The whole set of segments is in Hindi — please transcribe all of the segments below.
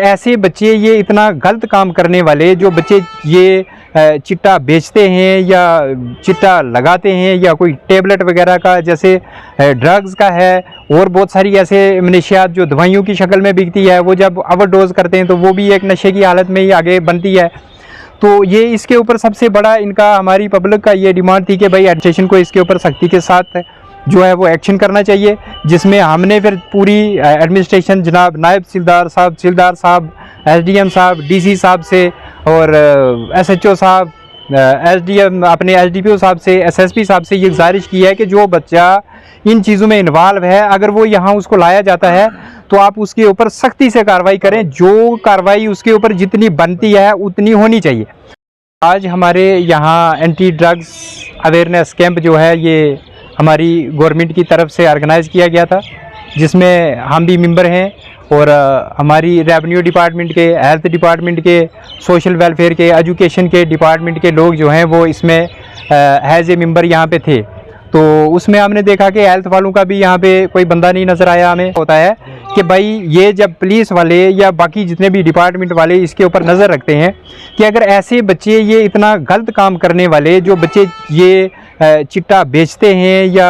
ऐसे बच्चे, ये इतना गलत काम करने वाले जो बच्चे ये चिट्टा बेचते हैं या चिट्टा लगाते हैं या कोई टेबलेट वगैरह का जैसे ड्रग्स का है और बहुत सारी ऐसे मनशियात जो दवाइयों की शक्ल में बिकती है, वो जब ओवरडोज करते हैं तो वो भी एक नशे की हालत में ही आगे बनती है। तो ये इसके ऊपर सबसे बड़ा इनका, हमारी पब्लिक का ये डिमांड थी कि भाई एडमिनिस्ट्रेशन को इसके ऊपर सख्ती के साथ जो है वो एक्शन करना चाहिए, जिसमें हमने फिर पूरी एडमिनिस्ट्रेशन, जनाब नायब तहसीलदार साहब, एसडीएम साहब, डीसी साहब से और एसएचओ साहब, एसडीएम अपने एसडीपीओ साहब से, एसएसपी साहब से ये गुजारिश की है कि जो बच्चा इन चीज़ों में इन्वॉल्व है, अगर वो यहाँ उसको लाया जाता है तो आप उसके ऊपर सख्ती से कार्रवाई करें। जो कार्रवाई उसके ऊपर जितनी बनती है उतनी होनी चाहिए। आज हमारे यहाँ एंटी ड्रग्स अवेयरनेस कैंप जो है ये हमारी गवर्नमेंट की तरफ से ऑर्गेनाइज़ किया गया था, जिसमें हम भी मेंबर हैं और हमारी रेवेन्यू डिपार्टमेंट के, हेल्थ डिपार्टमेंट के, सोशल वेलफेयर के, एजुकेशन के डिपार्टमेंट के लोग जो हैं वो इसमें एज ए मेंबर यहाँ पे थे। तो उसमें हमने देखा कि हेल्थ वालों का भी यहाँ पे कोई बंदा नहीं नज़र आया। हमें होता है कि भाई ये जब पुलिस वाले या बाकी जितने भी डिपार्टमेंट वाले इसके ऊपर नज़र रखते हैं कि अगर ऐसे बच्चे, ये इतना गलत काम करने वाले जो बच्चे ये चिट्टा बेचते हैं या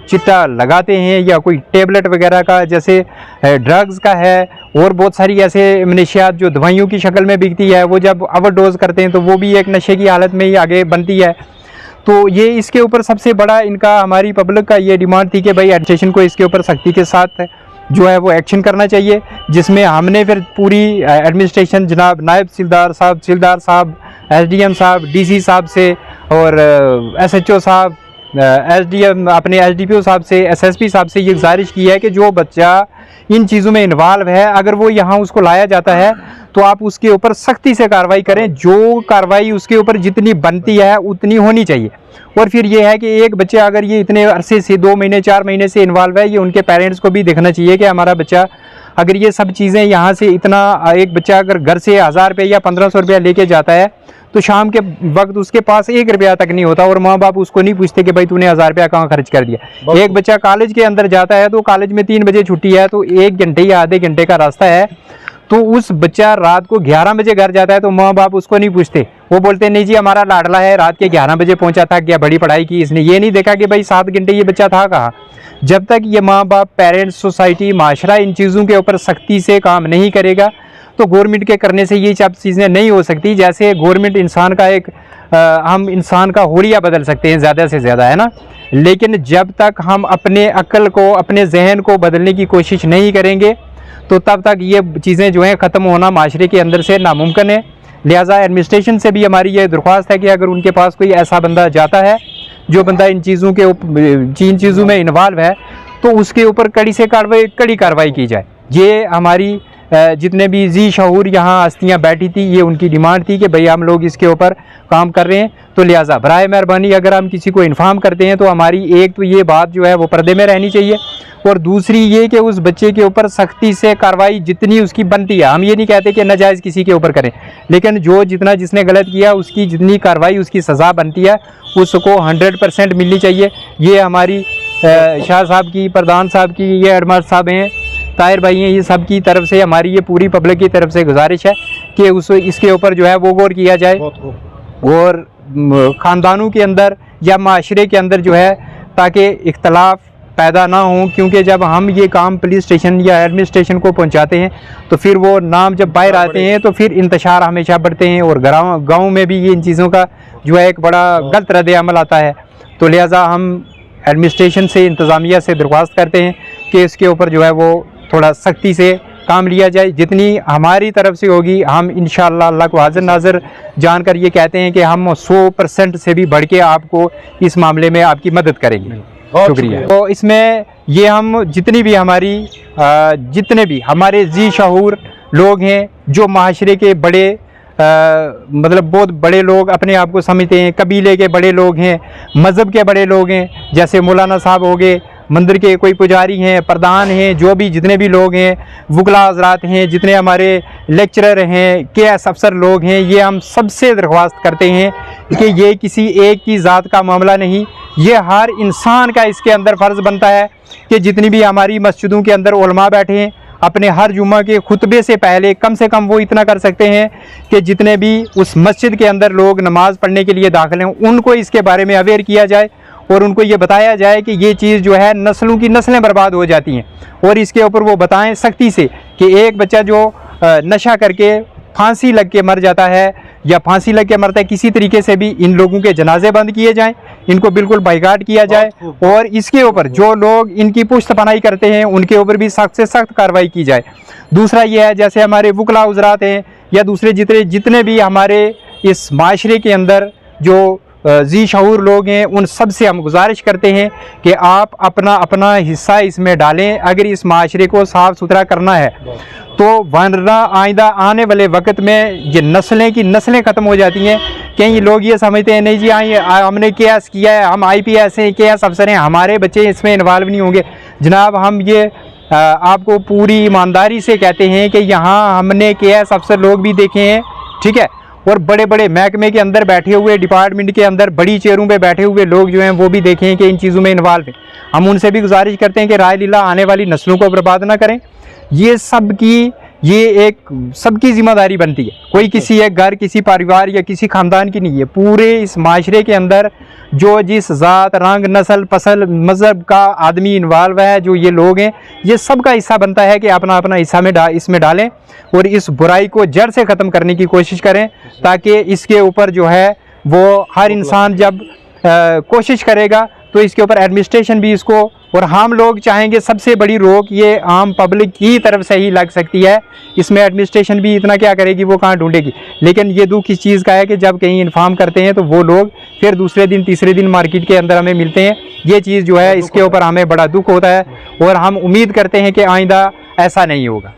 चिट्टा लगाते हैं या कोई टेबलेट वगैरह का जैसे ड्रग्स का है और बहुत सारी ऐसे मनशियात जो दवाइयों की शक्ल में बिकती है, वो जब ओवरडोज करते हैं तो वो भी एक नशे की हालत में ही आगे बनती है। तो ये इसके ऊपर सबसे बड़ा इनका, हमारी पब्लिक का ये डिमांड थी कि भाई एडमिनिस्ट्रेशन को इसके ऊपर सख्ती के साथ जो है वो एक्शन करना चाहिए, जिसमें हमने फिर पूरी एडमिनिस्ट्रेशन, जनाब नायब तहसीलदार साहब, एसडीएम साहब, डीसी साहब से और एसएचओ साहब, एसडीएम अपने एसडीपीओ साहब से, एसएसपी साहब से ये गुजारिश की है कि जो बच्चा इन चीज़ों में इन्वॉल्व है, अगर वो यहाँ उसको लाया जाता है तो आप उसके ऊपर सख्ती से कार्रवाई करें। जो कार्रवाई उसके ऊपर जितनी बनती है उतनी होनी चाहिए। और फिर ये है कि एक बच्चा अगर ये इतने अरसे से 2 महीने 4 महीने से इन्वॉल्व है, ये उनके पेरेंट्स को भी देखना चाहिए कि हमारा बच्चा अगर ये सब चीज़ें यहाँ से इतना, एक बच्चा अगर घर से 1000 रुपये या 1500 रुपया लेके जाता है तो शाम के वक्त उसके पास 1 रुपया तक नहीं होता और माँ बाप उसको नहीं पूछते कि भाई तूने 1000 रुपया कहाँ खर्च कर दिया। एक बच्चा कॉलेज के अंदर जाता है तो कॉलेज में 3 बजे छुट्टी है तो 1 घंटे या आधे घंटे का रास्ता है, तो उस बच्चा रात को 11 बजे घर जाता है तो माँ बाप उसको नहीं पूछते। वो बोलते नहीं जी हमारा लाडला है, रात के 11 बजे पहुंचा था, क्या बड़ी पढ़ाई की इसने, ये नहीं देखा कि भाई 7 घंटे ये बच्चा था कहाँ। जब तक ये माँ बाप, पेरेंट्स, सोसाइटी, माशरा इन चीज़ों के ऊपर सख्ती से काम नहीं करेगा तो गवर्नमेंट के करने से ये सब चीज़ें नहीं हो सकती। जैसे गवर्नमेंट इंसान का एक हम इंसान का हुलिया बदल सकते हैं ज़्यादा से ज़्यादा, है ना, लेकिन जब तक हम अपने अक्ल को, अपने जहन को बदलने की कोशिश नहीं करेंगे तो तब तक ये चीज़ें जो हैं ख़त्म होना माशरे के अंदर से नामुमकिन है। लिहाजा एडमिनिस्ट्रेशन से भी हमारी ये दरख्वास्त है कि अगर उनके पास कोई ऐसा बंदा जाता है जो बंदा इन चीज़ों में इन्वॉल्व है तो उसके ऊपर कड़ी कार्रवाई की जाए। ये हमारी जितने भी जी शऊर यहाँ हस्तियाँ बैठी थी, ये उनकी डिमांड थी कि भाई हम लोग इसके ऊपर काम कर रहे हैं। तो लिहाजा बराए मेहरबानी अगर हम किसी को इन्फॉर्म करते हैं तो हमारी एक तो ये बात जो है वो पर्दे में रहनी चाहिए और दूसरी ये कि उस बच्चे के ऊपर सख्ती से कार्रवाई जितनी उसकी बनती है। हम ये नहीं कहते कि नाजायज़ किसी के ऊपर करें, लेकिन जिसने गलत किया उसकी जितनी कार्रवाई, उसकी सज़ा बनती है उसको 100% मिलनी चाहिए। ये हमारी शाह साहब की, प्रधान साहब की, ये हेडमास्टर साहब हैं, ताहिर भाई हैं, ये सब की तरफ से हमारी ये पूरी पब्लिक की तरफ से गुजारिश है कि इसके ऊपर जो है वो गौर किया जाए और ख़ानदानों के अंदर या माशरे के अंदर जो है ताकि इख्तलाफ पैदा ना हो, क्योंकि जब हम ये काम पुलिस स्टेशन या एडमिनिस्ट्रेशन को पहुंचाते हैं तो फिर वो नाम जब बाहर आते हैं तो फिर इंतशार हमेशा बढ़ते हैं और गाँव में भी ये इन चीज़ों का जो है एक बड़ा गलत रद्द अमल आता है। तो लिहाजा हम एडमिनिस्ट्रेशन से, इंतज़ामिया से दरख्वास्त करते हैं कि इसके ऊपर जो है वो थोड़ा सख्ती से काम लिया जाए। जितनी हमारी तरफ से होगी हम इंशाअल्लाह अल्लाह को हाजिर नाज़र जानकर ये कहते हैं कि हम 100% से भी बढ़ के आपको इस मामले में आपकी मदद करेंगे। शुक्रिया। तो इसमें ये हम जितने भी हमारे जी शऊर लोग हैं, जो माशरे के बड़े मतलब बहुत बड़े लोग अपने आप को समझते हैं, कबीले के बड़े लोग हैं, मज़हब के बड़े लोग हैं, जैसे मौलाना साहब हो गए, मंदिर के कोई पुजारी हैं, प्रधान हैं, जो भी जितने भी लोग हैं, वुकला हज़रात हैं, जितने हमारे लेक्चरर हैं, केएस अफसर लोग हैं, ये हम सबसे दरख्वास्त करते हैं कि ये किसी एक की ज़ात का मामला नहीं, ये हर इंसान का इसके अंदर फ़र्ज़ बनता है कि जितनी भी हमारी मस्जिदों के अंदर उलमा बैठे हैं अपने हर जुम्मा के खुतबे से पहले कम से कम वो इतना कर सकते हैं कि जितने भी उस मस्जिद के अंदर लोग नमाज़ पढ़ने के लिए दाखिल हैं उनको इसके बारे में अवेयर किया जाए और उनको ये बताया जाए कि ये चीज़ जो है नस्लों की नस्लें बर्बाद हो जाती हैं, और इसके ऊपर वो बताएं सख्ती से कि एक बच्चा जो नशा करके फांसी लग के मर जाता है या फांसी लग के मरता है, किसी तरीके से भी इन लोगों के जनाजे बंद किए जाएं, इनको बिल्कुल बाइकाट किया जाए, और इसके ऊपर जो लोग इनकी पुश्तपनाही करते हैं उनके ऊपर भी सख्त से सख्त कार्रवाई की जाए। दूसरा ये है, जैसे हमारे वकला उज़रात हैं या दूसरे जितने भी हमारे इस माशरे के अंदर जो जी शऊर लोग हैं, उन सब से हम गुजारिश करते हैं कि आप अपना अपना हिस्सा इसमें डालें अगर इस माशरे को साफ़ सुथरा करना है तो, वरना आइंदा आने वाले वक्त में ये नस्लें की नस्लें ख़त्म हो जाती हैं। कई लोग ये समझते हैं नहीं जी हमने केएस किया है, हम IPS हैं, केएस अफसर हैं, हमारे बच्चे इसमें इन्वॉल्व नहीं होंगे। जनाब हम ये आपको पूरी ईमानदारी से कहते हैं कि यहाँ हमने केएस अफसर लोग भी देखे हैं, ठीक है, और बड़े बड़े महकमे के अंदर बैठे हुए, डिपार्टमेंट के अंदर बड़ी चेयरों पे बैठे हुए लोग जो हैं वो भी देखे हैं कि इन चीज़ों में इन्वॉल्व हैं। हम उनसे भी गुजारिश करते हैं कि राय लीला आने वाली नस्लों को बर्बाद ना करें। ये सबकी जिम्मेदारी बनती है, कोई किसी एक घर, किसी परिवार या किसी ख़ानदान की नहीं है। पूरे इस माशरे के अंदर जो जिस ज़ात, रंग, नस्ल, फसल, मज़हब का आदमी इन्वॉल्व है, जो ये लोग हैं, ये सब का हिस्सा बनता है कि अपना अपना हिस्सा में इसमें डालें और इस बुराई को जड़ से ख़त्म करने की कोशिश करें, ताकि इसके ऊपर जो है वो हर इंसान जब कोशिश करेगा तो इसके ऊपर एडमिनिस्ट्रेशन भी इसको, और हम लोग चाहेंगे सबसे बड़ी रोक ये आम पब्लिक की तरफ से ही लग सकती है। इसमें एडमिनिस्ट्रेशन भी इतना क्या करेगी, वो कहाँ ढूंढेगी। लेकिन ये दुख इस चीज़ का है कि जब कहीं इन्फॉर्म करते हैं तो वो लोग फिर दूसरे दिन तीसरे दिन मार्केट के अंदर हमें मिलते हैं। ये चीज़ जो है इसके ऊपर हमें बड़ा दुख होता है और हम उम्मीद करते हैं कि आइंदा ऐसा नहीं होगा।